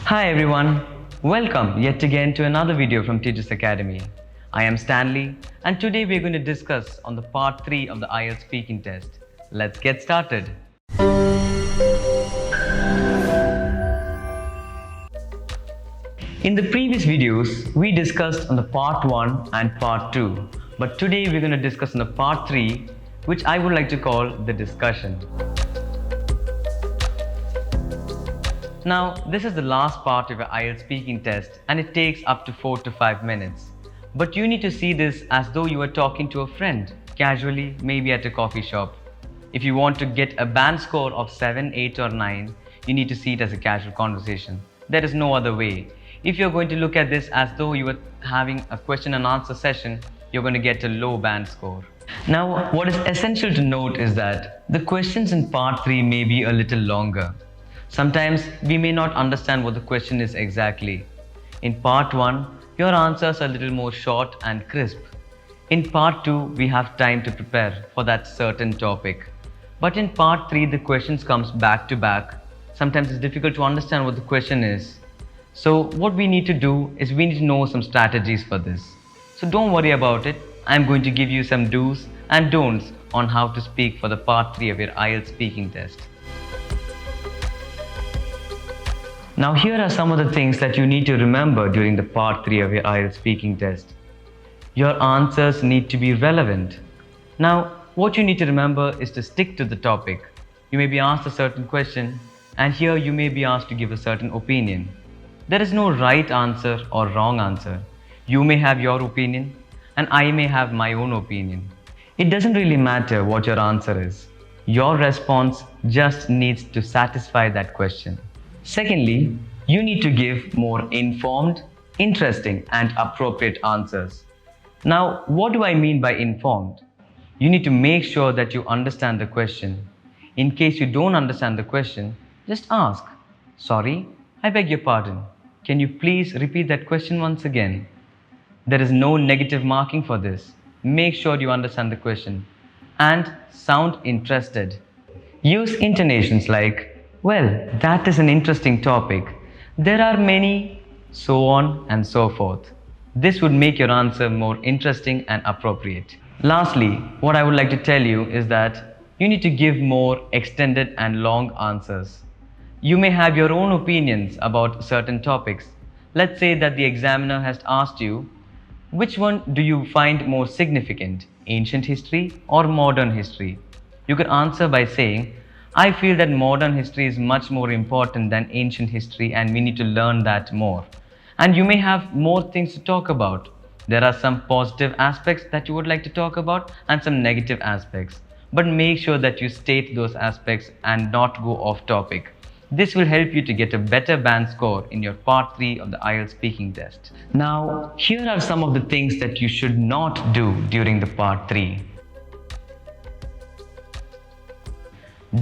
Hi everyone, welcome yet again to another video from Tiju Academy. I am Stanley and today we are going to discuss on the part 3 of the IELTS speaking test. Let's get started. In the previous videos, we discussed on the part 1 and part 2, but today we're going to discuss on the part 3, which I would like to call the discussion. Now, this is the last part of your IELTS speaking test and it takes up to 4 to 5 minutes. But you need to see this as though you were talking to a friend, casually, maybe at a coffee shop. If you want to get a band score of 7, 8 or 9, you need to see it as a casual conversation. There is no other way. If you're going to look at this as though you were having a question and answer session, you're going to get a low band score. Now, what is essential to note is that the questions in part 3 may be a little longer. Sometimes we may not understand what the question is exactly. In part 1, your answers are a little more short and crisp. In part 2, we have time to prepare for that certain topic. But in part 3, the questions comes back to back. Sometimes it's difficult to understand what the question is. So what we need to do is we need to know some strategies for this. So don't worry about it. I'm going to give you some do's and don'ts on how to speak for the part 3 of your IELTS speaking test. Now here are some of the things that you need to remember during the part 3 of your IELTS speaking test. Your answers need to be relevant. Now what you need to remember is to stick to the topic. You may be asked a certain question and here you may be asked to give a certain opinion. There is no right answer or wrong answer. You may have your opinion and I may have my own opinion. It doesn't really matter what your answer is. Your response just needs to satisfy that question. Secondly, you need to give more informed, interesting and appropriate answers. Now, what do I mean by informed? You need to make sure that you understand the question. In case you don't understand the question, just ask, "Sorry, I beg your pardon. Can you please repeat that question once again?" There is no negative marking for this. Make sure you understand the question. And sound interested. Use intonations like, "Well, that is an interesting topic. There are many," so on and so forth. This would make your answer more interesting and appropriate. Lastly, what I would like to tell you is that you need to give more extended and long answers. You may have your own opinions about certain topics. Let's say that the examiner has asked you, which one do you find more significant, ancient history or modern history? You can answer by saying, "I feel that modern history is much more important than ancient history and we need to learn that more." And you may have more things to talk about. There are some positive aspects that you would like to talk about and some negative aspects. But make sure that you state those aspects and not go off topic. This will help you to get a better band score in your part 3 of the IELTS speaking test. Now, here are some of the things that you should not do during the part 3.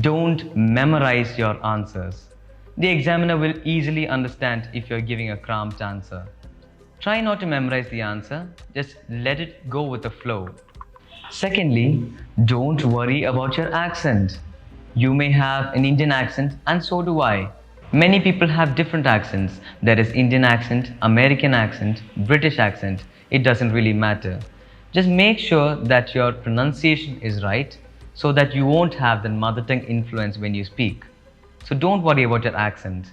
Don't memorize your answers. The examiner will easily understand if you're giving a cramped answer. Try not to memorize the answer, just let it go with the flow. Secondly, don't worry about your accent. You may have an Indian accent and so do I. Many people have different accents. There is Indian accent, American accent, British accent. It doesn't really matter. Just make sure that your pronunciation is right so that you won't have the mother tongue influence when you speak. So don't worry about your accent.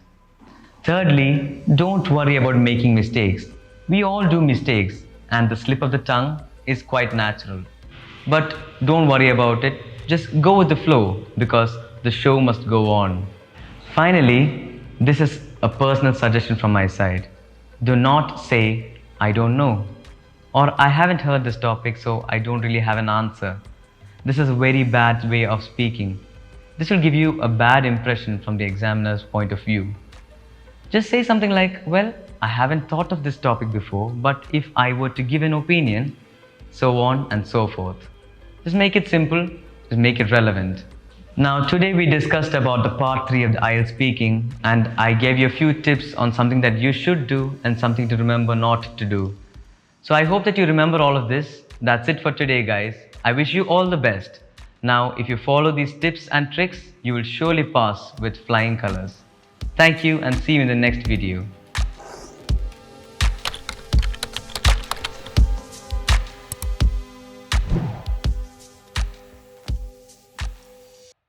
Thirdly, don't worry about making mistakes. We all do mistakes and the slip of the tongue is quite natural. But don't worry about it. Just go with the flow because the show must go on. Finally, this is a personal suggestion from my side. Do not say, "I don't know," or "I haven't heard this topic so I don't really have an answer." This is a very bad way of speaking. This will give you a bad impression from the examiner's point of view. Just say something like, "Well, I haven't thought of this topic before, but if I were to give an opinion," so on and so forth. Just make it simple, just make it relevant. Now today we discussed about the part 3 of the IELTS speaking and I gave you a few tips on something that you should do and something to remember not to do. So I hope that you remember all of this. That's it for today, guys. I wish you all the best. Now, if you follow these tips and tricks, you will surely pass with flying colors. Thank you and see you in the next video.